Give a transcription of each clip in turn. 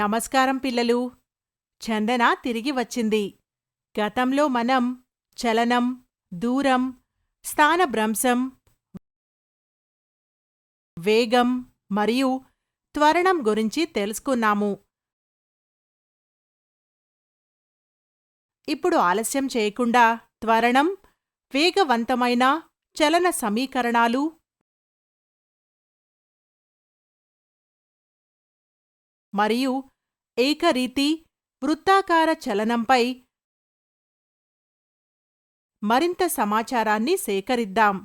నమస్కారం పిల్లలు. చందన తిరిగి వచ్చింది. గతంలో మనం చలనం, దూరం, స్థానభ్రంశం, వేగం మరియు త్వరణం గురించి తెలుసుకున్నాము. ఇప్పుడు ఆలస్యం చేయకుండా త్వరణం, వేగవంతమైన చలన సమీకరణాలు మరియు ఏకరీతి వృత్తాకార చలనంపై మరింత సమాచారాన్ని సేకరిద్దాం.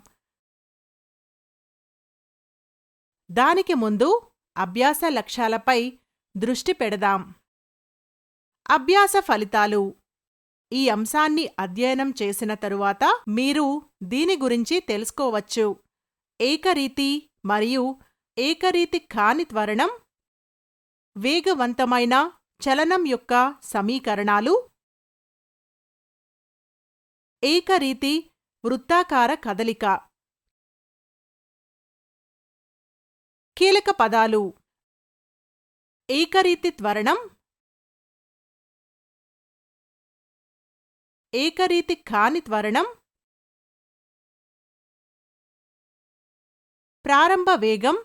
దానికి ముందు అభ్యాస లక్ష్యాలపై దృష్టి పెడదాం. అభ్యాస ఫలితాలు. ఈ అంశాన్ని అధ్యయనం చేసిన తరువాత మీరు దీని గురించి తెలుసుకోవచ్చు. ఏకరీతి మరియు ఏకరీతి కాని త్వరణం, వేగవంతమైన చలనం యొక్క సమీకరణాలు, ఏకరీతి వృత్తాకార కదలిక. కీలక పదాలు: ఏకరీతి త్వరణం, ఏకరీతి కాని త్వరణం, ప్రారంభ వేగం,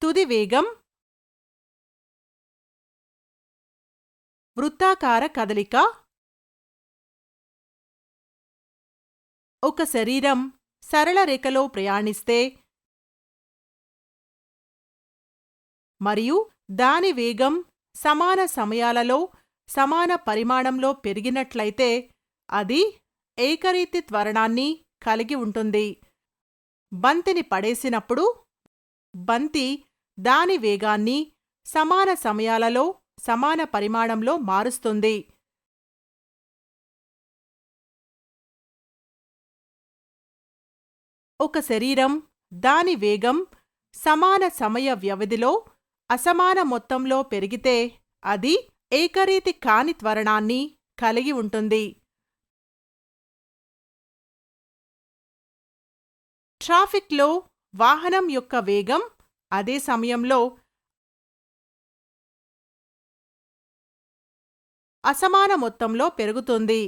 తుది వేగం, వృత్తాకార కదలిక. ఒక శరీరం సరళ రేఖలో ప్రయాణిస్తే మరియు దాని వేగం సమాన సమయాలలో సమాన పరిమాణంలో పెరిగినట్లయితే అది ఏకరీతి త్వరణాన్ని కలిగి ఉంటుంది. బంతిని పడేసినప్పుడు బంతి దాని వేగాన్ని సమాన సమయాలలో సమాన పరిమాణంలో మారుస్తుంది. ఒక శరీరం దాని వేగం సమాన సమయ వ్యవధిలో అసమాన మొత్తంలో పెరిగితే అది ఏకరీతి కాని త్వరణాన్ని కలిగి ఉంటుంది. ట్రాఫిక్లో వాహనం యొక్క వేగం అదే సమయంలో అసమాన మొత్తంలో పెరుగుతుంది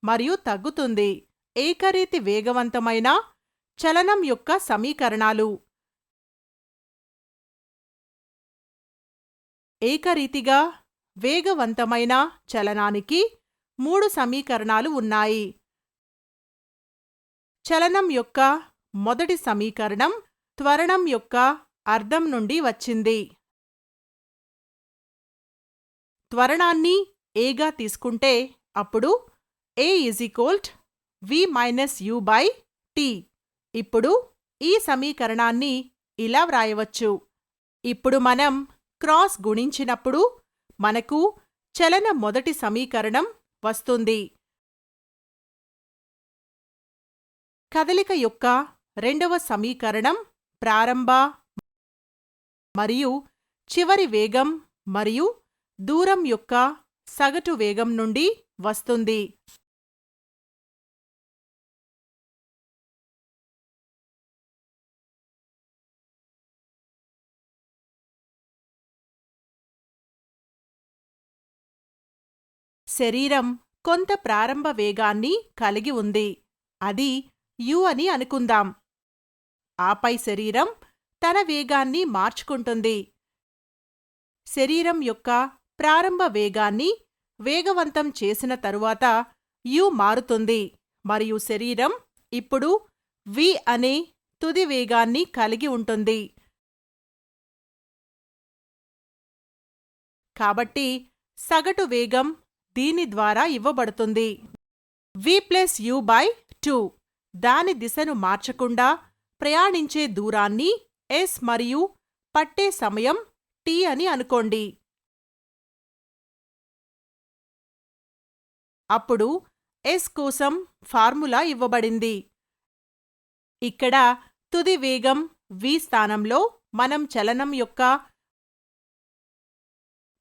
మరియు తగ్గుతుంది. ఏకరీతి వేగవంతమైన చలనం యొక్క సమీకరణాలు. ఏకరీతిగా వేగవంతమైన చలనానికి 3 సమీకరణాలు ఉన్నాయి. చలనం యొక్క మొదటి సమీకరణం త్వరణం యొక్క అర్థం నుండి వచ్చింది. త్వరణాన్ని ఏగా తీసుకుంటే అప్పుడు a v - u/t. ఇప్పుడు ఈ సమీకరణాన్ని ఇలా వ్రాయవచ్చు. ఇప్పుడు మనం క్రాస్ గుణించినప్పుడు మనకు చలన మొదటి సమీకరణం వస్తుంది. కదలిక యొక్క రెండవ సమీకరణం ప్రారంభ మరియు చివరి వేగం మరియు దూరం యొక్క సగటు వేగం నుండి వస్తుంది. శరీరం కొంత ప్రారంభ వేగాన్ని కలిగి ఉంది. అది u అని అనుకుందాం. ఆపై శరీరం తన వేగాన్ని మార్చుకుంటుంది. శరీరం యొక్క ప్రారంభ వేగాన్ని వేగవంతం చేసిన తరువాత u మారుతుంది మరియు శరీరం ఇప్పుడు v అనే తుది వేగాన్ని కలిగి ఉంటుంది. కాబట్టి సగటు వేగం దీని ద్వారా ఇవ్వబడుతుంది. v+u/2 దాని దిశను మార్చకుండా ప్రయాణించే దూరాన్ని s మరియు పట్టే సమయం t అని అనుకోండి. అప్పుడు s కోసం ఫార్ములా ఇవ్వబడింది. ఇక్కడ తుది వేగం v స్థానంలో మనం చలనం యొక్క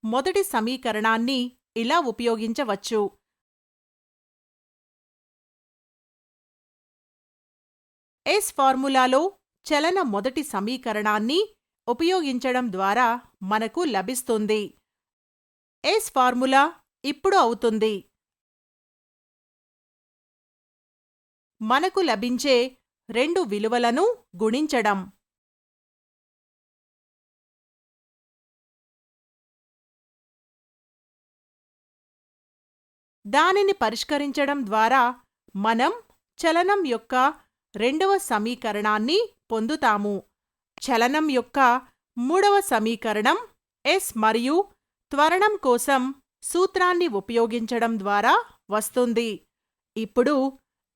మొదటి సమీకరణాన్ని ఇలా ఉపయోగించవచ్చు. S ఫార్ములాలో చలన మొదటి సమీకరణాన్ని ఉపయోగించడం ద్వారా మనకు లభిస్తుంది. ఎస్ ఫార్ములా ఇప్పుడు అవుతుంది. మనకు లభించే రెండు విలువలను గుణించడం. దానిని పరిష్కరించడం ద్వారా మనం చలనం యొక్క రెండవ సమీకరణాన్ని పొందుతాము. చలనం యొక్క మూడవ సమీకరణం ఎస్ మరియు త్వరణం కోసం సూత్రాన్ని ఉపయోగించడం ద్వారా వస్తుంది. ఇప్పుడు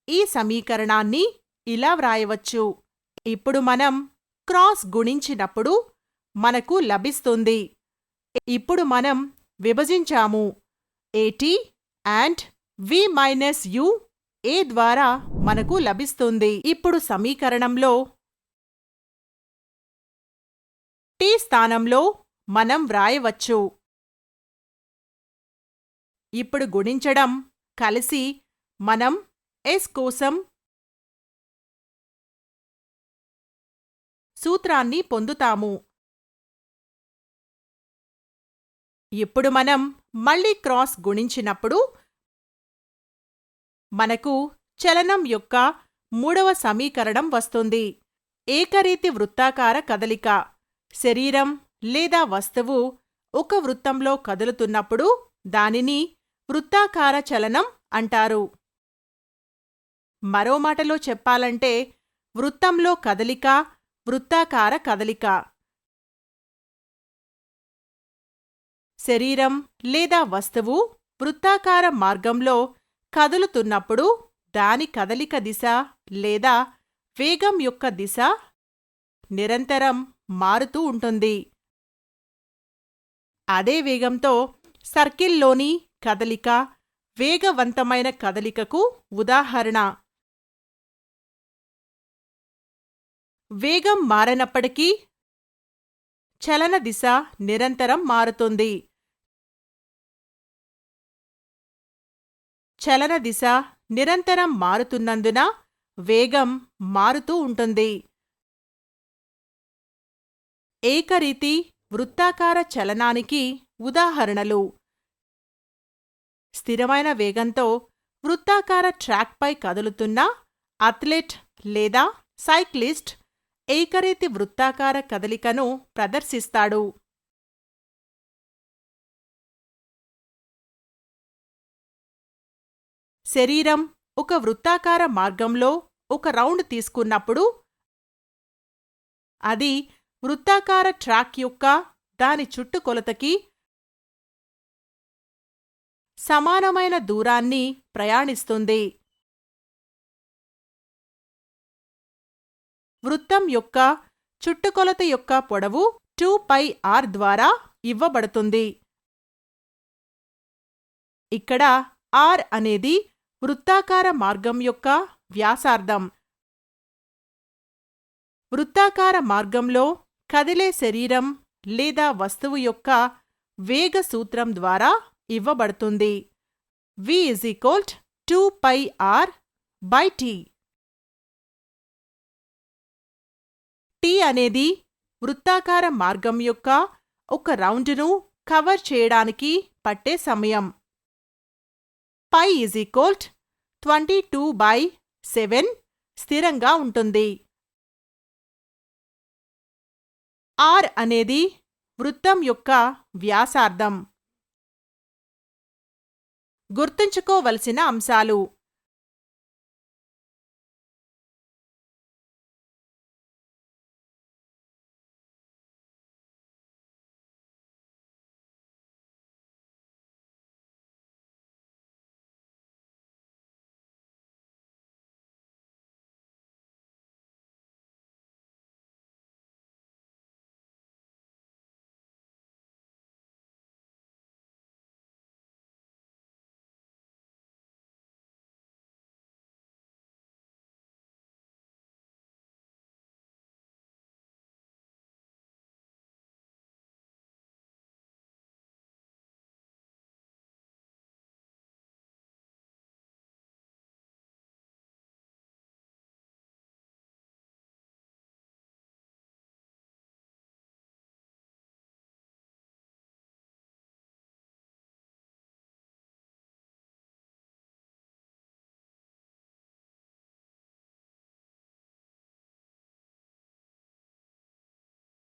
ఈ సమీకరణాన్ని ఇలా వ్రాయవచ్చు. ఇప్పుడు మనం క్రాస్ గుణించినప్పుడు మనకు లభిస్తుంది. ఇప్పుడు మనం విభజించాము. ఏటీ అండ్ వి మైనస్ యు ఏ ద్వారా మనకు లభిస్తుంది. ఇప్పుడు సమీకరణంలో టీ స్థానంలో మనం వ్రాయవచ్చు. ఇప్పుడు గుణించడం కలిసి మనం ఎస్ కోసం సూత్రాన్ని పొందుతాము. ఇప్పుడు మనం మళ్ళీ క్రాస్ గుణించినప్పుడు మనకు చలనం యొక్క మూడవ సమీకరణం వస్తుంది. ఏకరీతి వృత్తాకార కదలిక. శరీరం లేదా వస్తువు ఒక వృత్తంలో కదులుతున్నప్పుడు దానిని వృత్తాకార చలనం అంటారు. మరో మాటలో చెప్పాలంటే వృత్తంలో కదలిక వృత్తాకార కదలిక. శరీరం లేదా వస్తువు వృత్తాకార మార్గంలో కదులుతున్నప్పుడు దాని కదలిక దిశ లేదా వేగం యొక్క దిశ నిరంతరం మారుతూ ఉంటుంది. అదే వేగంతో సర్కిల్లోని కదలిక వేగవంతమైన కదలికకు ఉదాహరణ. వేగం మారనప్పటికీ చలన దిశ నిరంతరం మారుతుంది. చలన దిశ నిరంతరం మారుతున్నందున వేగం మారుతూ ఉంటుంది. ఏకరీతి వృత్తాకార చలనానికి ఉదాహరణలు: స్థిరమైన వేగంతో వృత్తాకార ట్రాక్పై కదులుతున్న అథ్లెట్ లేదా సైక్లిస్ట్ ఏకరీతి వృత్తాకార కదలికను ప్రదర్శిస్తాడు. శరీరం ఒక వృత్తాకార మార్గంలో ఒక రౌండ్ తీసుకున్నప్పుడు అది వృత్తాకార ట్రాక్ యొక్క దాని చుట్టుకొలతకి సమానమైన దూరాన్ని ప్రయాణిస్తుంది. వృత్తం యొక్క చుట్టుకొలత యొక్క పొడవు 2πr ద్వారా ఇవ్వబడుతుంది. ఇక్కడ r అనేది వృత్తాకార మార్గం యొక్క వ్యాసార్థం. వృత్తాకార మార్గంలో కదిలే శరీరం లేదా వస్తువు యొక్క వేగ సూత్రం ద్వారా ఇవ్వబడుతుంది. v = 2πr/t. t అనేది వృత్తాకార మార్గం యొక్క ఒక రౌండును కవర్ చేయడానికి పట్టే సమయం. π = 22/7 స్థిరంగా ఉంటుంది. r అనేది వృత్తం యొక్క వ్యాసార్థం. గుర్తుంచుకోవలసిన అంశాలు: